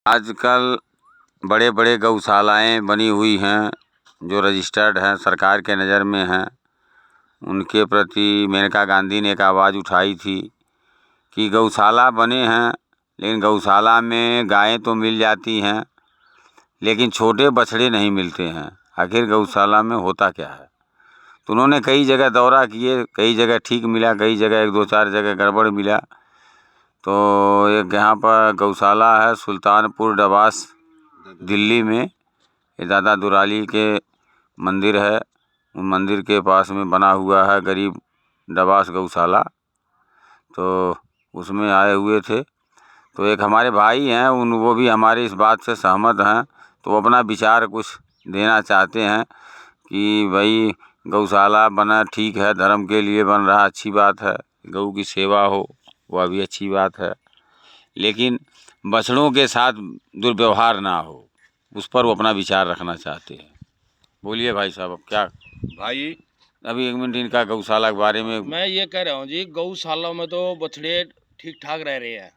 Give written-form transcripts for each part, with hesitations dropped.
आजकल बड़े बड़े गौशालाएं बनी हुई हैं जो रजिस्टर्ड हैं, सरकार के नज़र में हैं। उनके प्रति मेनका गांधी ने एक आवाज़ उठाई थी कि गौशाला बने हैं, लेकिन गौशाला में गायें तो मिल जाती हैं लेकिन छोटे बछड़े नहीं मिलते हैं। आखिर गौशाला में होता क्या है? तो उन्होंने कई जगह दौरा किए, कई जगह ठीक मिला, कई जगह 1-2-4 जगह गड़बड़ मिला। तो एक यहाँ पर गौशाला है सुल्तानपुर डबास दिल्ली में, ये दादा दुराली के मंदिर है। उन मंदिर के पास में बना हुआ है गरीब डबास गौशाला। तो उसमें आए हुए थे, तो एक हमारे भाई हैं वो भी हमारी इस बात से सहमत हैं। तो वो अपना विचार कुछ देना चाहते हैं कि भाई गौशाला बना ठीक है, धर्म के लिए बन रहा, अच्छी बात है, गऊ की सेवा हो वह भी अच्छी बात है, लेकिन बछड़ों के साथ दुर्व्यवहार ना हो, उस पर वो अपना विचार रखना चाहते हैं। बोलिए भाई साहब, अब क्या भाई अभी 1 मिनट इनका गौशाला के बारे में। मैं ये कह रहा हूँ जी, गौशाला में तो बछड़े ठीक ठाक रह रहे हैं,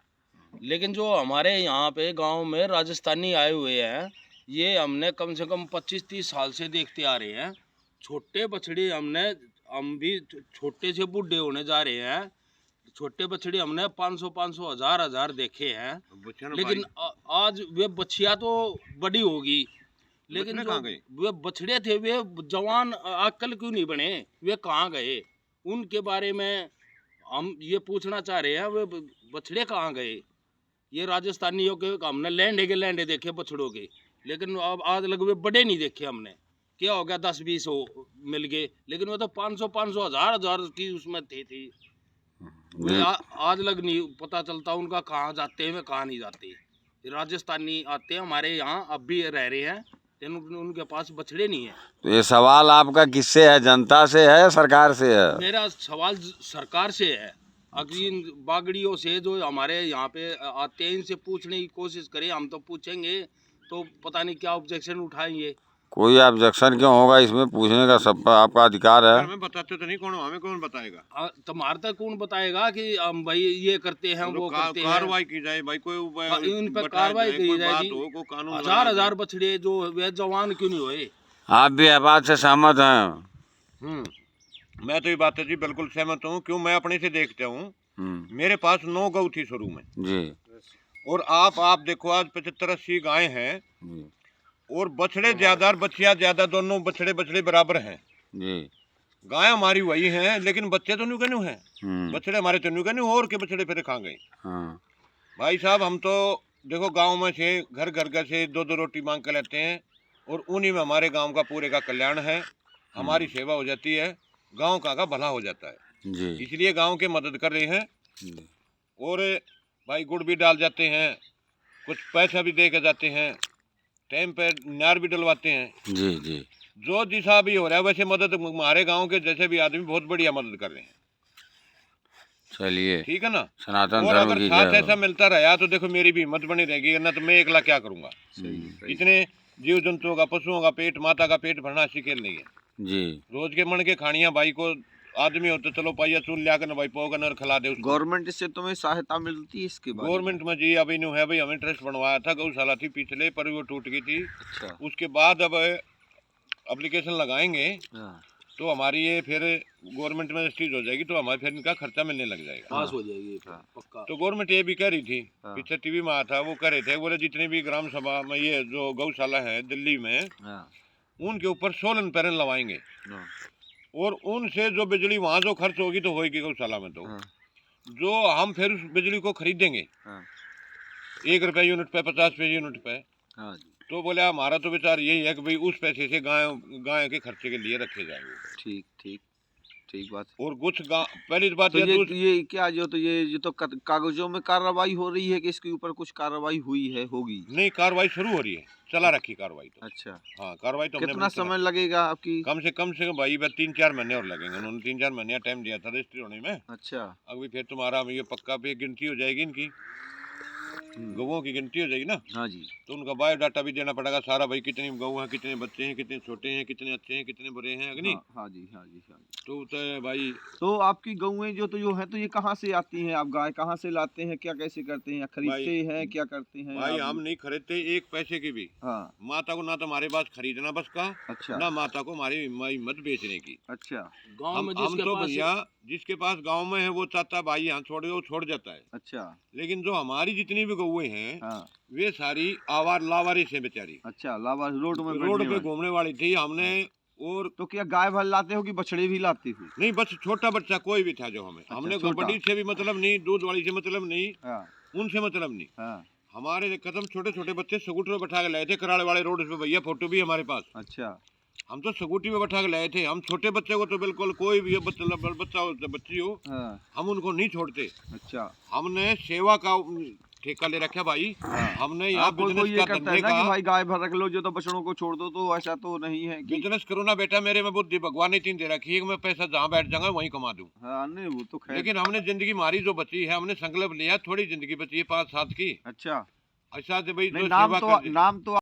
लेकिन जो हमारे यहाँ पे गांव में राजस्थानी आए हुए हैं, ये हमने कम से कम 25-30 साल से देखते आ रहे हैं। छोटे बछड़े हम भी छोटे से बूढ़े होने जा रहे हैं। छोटे बछड़े हमने 500 हजार देखे हैं, लेकिन आज वे बछिया तो बड़ी होगी, लेकिन जो वे बछड़े थे वे जवान अक्ल क्यों नहीं बने, वे कहाँ गए? उनके बारे में हम ये पूछना चाह रहे हैं, वे बछड़े कहाँ गए? ये राजस्थानियों के हमने लैंडे देखे बछड़ों के, लेकिन अब आज लग वे बड़े नहीं देखे हमने। क्या हो गया, 10-20 हो मिल गए, लेकिन वो तो 500 हजार की उसमें थी। वे आज लग नहीं पता चलता उनका कहाँ जाते हैं, कहाँ नहीं जाते। राजस्थानी आते हैं हमारे यहाँ, अब भी रह रहे हैं, लेकिन उनके पास बछड़े नहीं है। तो ये सवाल आपका किससे है, जनता से है या सरकार से है? मेरा सवाल सरकार से है। अगर इन बागड़ियों से जो हमारे यहाँ पे आते हैं, इनसे पूछने की कोशिश करें, हम तो पूछेंगे तो पता नहीं क्या ऑब्जेक्शन उठाएंगे। कोई ऑब्जेक्शन क्यों होगा, इसमें पूछने का सब आपका अधिकार है। हमें बताते तो नहीं, हमें कौन बताएगा? तुम्हारे तक कौन बताएगा कि हम भाई ये करते हैं वो करते हैं? कार्रवाई की जाए भाई, कोई इन पर कार्रवाई की जाए जी। हजार बछड़े जो वे जवान क्यों नहीं हुए? आप भी इस बात से सहमत हैं? मैं तो ये बात है जी बिल्कुल सहमत हूँ। क्यों, मैं अपने से देखता हूँ, मेरे पास 9 गऊ थी शुरू में जी, और आप देखो आज 75-80 गाय हैं, और बछड़े ज्यादा बछिया ज्यादा, दोनों बछड़े बराबर हैं जी। गाय हमारी वही हैं, लेकिन बच्चे तो न्यू के न्यू हैं, बछड़े हमारे तो न्यू के न्यू, और के बछड़े फिर कहाँ गए? भाई साहब, हम तो देखो गांव में से घर से 2-2 रोटी मांग कर लेते हैं, और उन्हीं में हमारे गांव का पूरे का कल्याण है, हमारी सेवा हो जाती है, गांव का भला हो जाता है जी। इसलिए गांव के मदद कर रहे हैं। और भाई गुड़ भी डाल जाते हैं, कुछ पैसा भी दे के जाते हैं, टाइम पे नार भी डलवाते हैं जी जी। जो दिशा भी हो रहा है वैसे मदद हमारे गांव के जैसे भी आदमी बहुत बढ़िया मदद कर रहे हैं। चलिए ठीक है ना, सनातन और धर्म अगर की साथ ऐसा मिलता रहा तो देखो मेरी भी हिम्मत बनी रहेगी, ना तो मैं अकेला क्या करूंगा। इतने जीव जंतुओं का, पशुओं का पेट, माता का पेट भरना शिकेल नहीं है जी। रोज के मन के खानियां भाई को आदमी हो तो चलो पाइया चूल लिया कर भाई पोगा नर खिला दे। गवर्नमेंट से तुम्हें सहायता मिलती है इसके बारे में? गवर्नमेंट में जी अभी न्यू है भाई, हमें ट्रस्ट बनवाया था, गौशाला थी पिछले पर वो टूट गई थी। अच्छा। उसके बाद अब एप्लीकेशन लगाएंगे तो हमारी ये फिर गवर्नमेंट में रजिस्ट्री हो जाएगी, तो हमारे फिर इनका खर्चा मिलने लग जाएगा, पास हो जाएगी पक्का। तो गवर्नमेंट ये भी कह रही थी, पीछे टीवी में आया था, वो कह रहे थे, बोले जितने भी ग्राम सभा में ये जो गौशाला है दिल्ली में, उनके ऊपर सोलर पैनल लगाएंगे, और उनसे जो बिजली वहाँ जो खर्च होगी तो होगी गौशाला में, तो जो हम फिर उस बिजली को खरीदेंगे 1 रुपये यूनिट पे, 50 पैसे यूनिट पे। तो बोले हमारा तो विचार यही है कि भाई उस पैसे से गाय के खर्चे के लिए रखे जाए। ठीक बात। और कुछ पहली बात तो ये क्या तो ये तो कागजों में कार्रवाई हो रही है कि इसके ऊपर कुछ कार्रवाई हुई है, होगी? नहीं, कार्रवाई शुरू हो रही है, चला रखी कार्रवाई तो। अच्छा, हाँ, कार्रवाई तो कितना समय लगेगा आपकी? कम से कम भाई 3-4 महीने और लगेंगे, उन्होंने 3-4 महीने टाइम दिया था रजिस्ट्री होने में। अच्छा, अभी फिर तुम्हारा ये पक्का पे गिनती हो जाएगी इनकी। गौओं की गिनती हो जाएगी ना, हाँ जी। तो उनका बायोडाटा भी देना पड़ेगा सारा, भाई कितनी गऊ हैं, कितने बच्चे हैं, कितने छोटे हैं, कितने अच्छे हैं, कितने बुरे हैं, अग्नि। हाँ, हाँ जी, हाँ जी, हाँ जी। तो भाई तो आपकी गौएँ जो है तो ये कहाँ से आती हैं? आप गाय कहाँ से लाते हैं? क्या कैसे करते हैं? या खरीदते हैं? क्या करते हैं भाई आप? हम नहीं खरीदते एक पैसे की भी। हाँ, माता को ना तो हमारे पास खरीदना बस का, अच्छा, ना माता को हमारी हिम्मत बेचने की। अच्छा, गांव में हम जिसके तो पास भैया जिसके पास गांव में है वो चाहता भाई यहाँ छोड़े, वो छोड़ जाता है। अच्छा, लेकिन जो हमारी जितनी भी गौएं हैं हाँ, वे सारी लावारिस हैं बेचारी, अच्छा, लावा रोड में रोड बैठने पे वाली। घूमने वाली थी। हमने और तो क्या गाय भर लाते हो कि बछड़े भी लाते हो? नहीं, बस छोटा बच्चा कोई भी था जो हमें, हमने छोटा। बड़ी से भी मतलब नहीं, दूध वाली से मतलब नहीं, हाँ, उनसे मतलब नहीं। हाँ, हमारे कदम छोटे छोटे बच्चे स्कूटर पे बैठा के लाए थे कराड़े वाले रोड पे भैया, फोटो भी हमारे पास। अच्छा, हम तो स्कूटी पे बैठा के लाए थे। हम छोटे बच्चे को तो बिल्कुल कोई भी बच्चा हो बच्ची हो, हाँ, हम उनको नहीं छोड़ते। अच्छा। हमने सेवा का ठेका ले रखा भाई। हाँ। हमने यहाँ कोई बिजनेस ये का करता है धंधे ना कि का भाई गाय भर रख लो जो तो बछड़ों को छोड़ दो, तो ऐसा तो नहीं है कि बिजनेस करो ना बेटा, मेरे में बुद्धि भगवान ने तीन दे रखी है कि मैं पैसा जहाँ बैठ जाऊंगा वहीं कमा दूं। हाँ नहीं वो तो खैर। लेकिन हमने जिंदगी हमारी जो बची है, हमने संकल्प लिया थोड़ी जिंदगी बची है 5-7 की, अच्छा ऐसा से भाई नहीं जो नाम सेवा तो कर दे। नाम तो